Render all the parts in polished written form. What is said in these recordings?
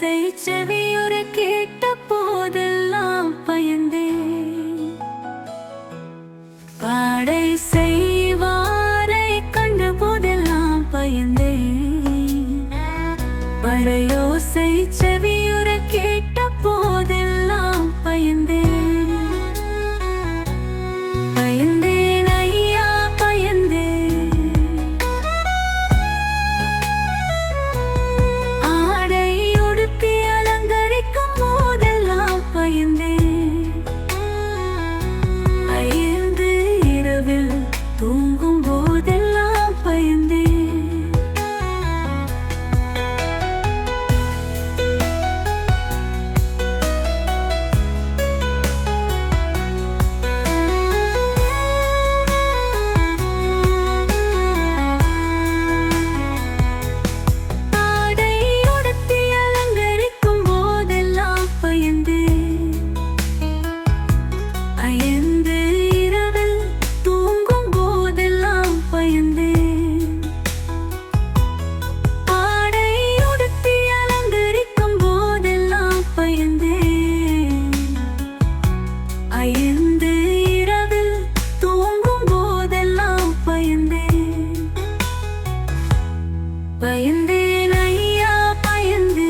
படையோசை செவியுற கேட்ட போதெல்லாம் பயந்தேன். பாடை செய்வாரை கண்ட போதெல்லாம் பயந்தேன். படையோசை செவியுற கேட்ட போதெல்லாம் பயந்தேன். பயந்தேன் ஐயா பயந்தேன். ஆடை உடுத்தி அலங்கரிக்கும் போதெல்லாம் பயந்தேன். பயந்து இரவில் தூங்கும் போதெல்லாம் பயந்தேன். ஆடை உடுத்தி அலங்கரிக்கும் போதெல்லாம் பயந்தேன். பயந்து இரவில் தூங்கும் போதெல்லாம் பயந்தேன். ஆடை உடுத்தி அலங்கரிக்கும் போதெல்லாம் பயந்தேன். பயந்து இரவில் தூங்கும் போதெல்லாம் பயந்தேன். பயந்தேன் ஐயா பயந்தேன்.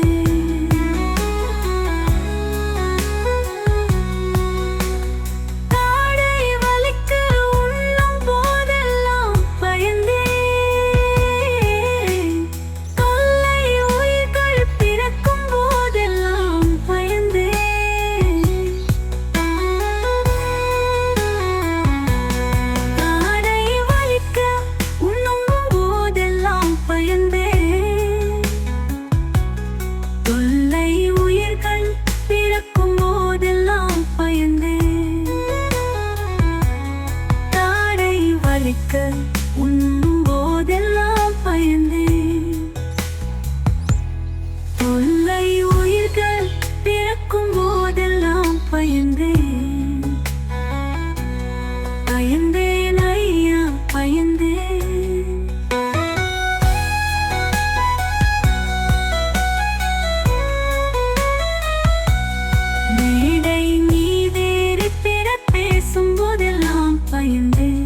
தாடை வலிக்க உண்ணும் போதெல்லாம் பயந்தேன். தொல்லை உயிர்கள் பிறக்கும் போதெல்லாம் பயந்தேன். தாடை வலிக்க உண்ணும் போதெல்லாம் பயந்தேன். தொல்லை உயிர்கள் பிறக்கும் போதெல்லாம் பயந்தேன். தாடை வலிக்க உண்ணும் போதெல்லாம் பயந்தேன். தொல்லை உயிர்கள் பிறக்கும் போதெல்லாம் பயந்தேன். பயந்தேன் ஐயா பயந்தேன். மேடை மீதேறி பிற பேசும் போதெல்லாம் பயந்தேன்.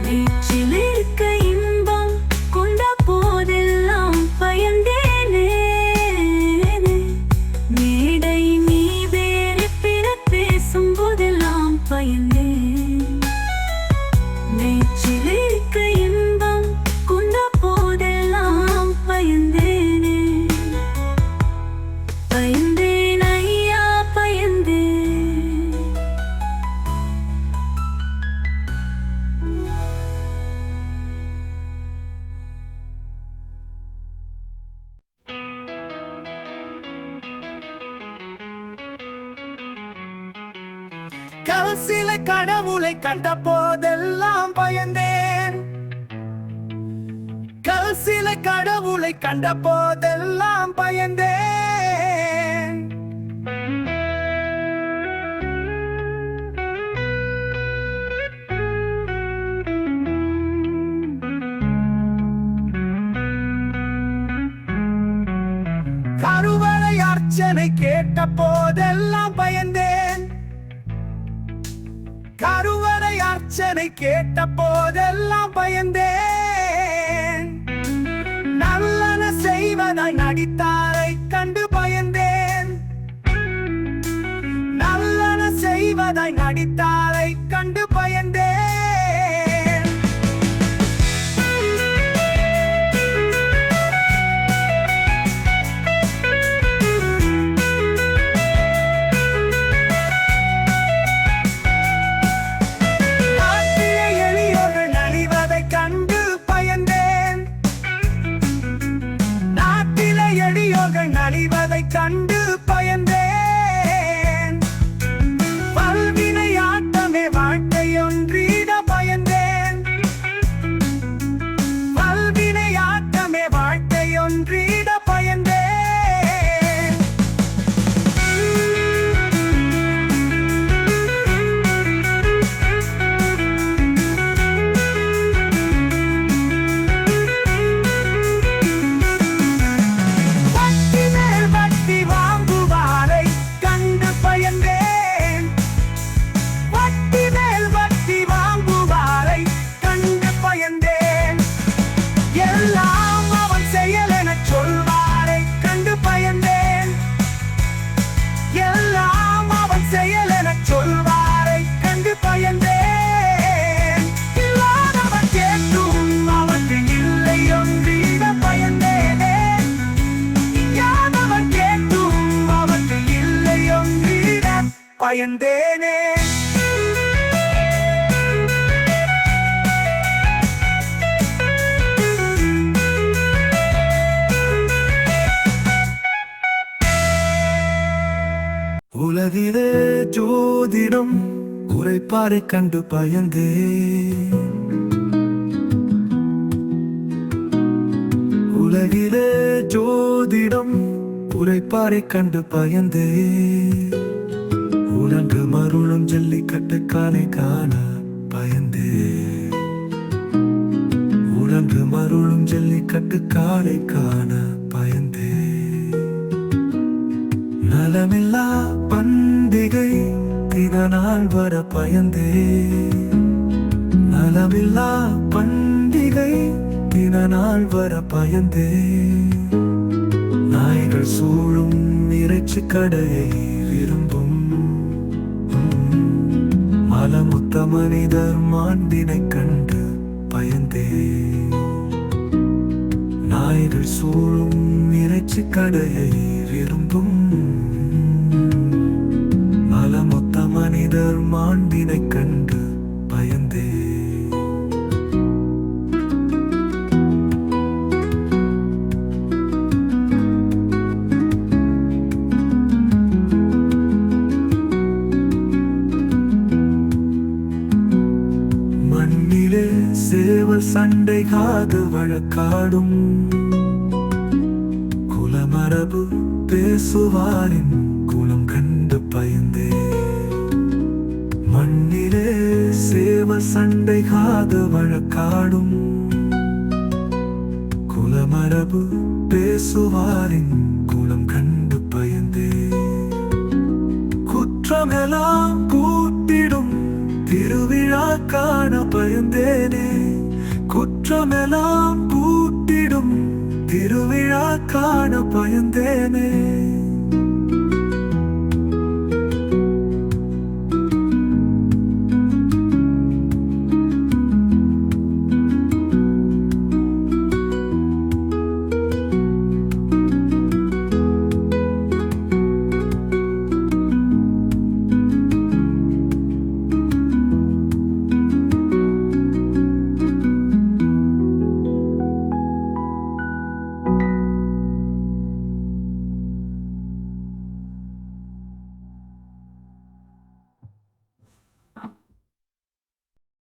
வீச்சில் இருக்க இன்பம் கொண்ட போதெல்லாம் பயந்தேனே. மேடை மீதேறி பிற பேசும் போதெல்லாம் பயந்தேன். வீச்சில் இருக்க இன்பம் கொண்ட போதெல்லாம் பயந்தேனே. பயந்தேன் ஐயா பயந்தேன். கல்சில கடவுளை கண்ட போதெல்லாம் பயந்தேன். கல்சில கடவுளை கண்ட போதெல்லாம் பயந்தேன். கருவறை அர்ச்சனை கேட்ட போதெல்லாம் பயந்தேன். கருவறை அர்ச்சனை கேட்ட போதெல்லாம் பயந்தேன். நல்லன செய்வதாய் நடித்தாரை கண்டு பயந்தேன். நல்லன செய்வதாய் நடித்தாரை கண்டு பயந்தேன். நாட்டிலே எளியோர்கள் நலிவதைக் கண்டு பயந்தேன். நாட்டிலே எளியோர்கள் நலிவதைக் கண்டு பயந்தேன். பல்வினை ஆட்டமே பயந்தேனே. உலகிலே ஜோதிடம் உரைப்பாரை கண்டு பயந்தே. உலகிலே ஜோதிடம் உரைப்பாரை கண்டு பயந்தே. உலகு மருளும் ஜல்லிக்கட்டு காலை காண பயந்தே. உலகு மருளும் ஜல்லிக்கட்டு காலை காண பயந்தே. நலமில்லா பண்டிகை தினநாள் வர பயந்தே. நலமில்லா பண்டிகை தினநாள் வர பயந்தே. நாய்கள் சூழும் இறைச்சி கடையை விரும்பும் மலமுத்த மனிதர் மாண்டினை கண்டு பயந்தே. நாய்கள் சூழும் இறைச்சி கடையை விரும்பும் மலமுத்த மனிதர் மாண்டினை கண்டு பயந்தே. மண்ணிலே சேவல் சண்டை காது வழக்காடும் குலமரபு பேசுவாரின் குலம் கண்டு பயந்தே. மண்ணிலே சேவல் சண்டை காது வழக்காடும் குலமரபு பேசுவாரின் குலம் கண்டு பயந்தே. குற்றமெல்லாம் கூட்டிடும் திருவிழா காண பயந்தேனே. குற்றமெல்லாம் கூட்டிடும் திருவிழா காண பயந்தேனே.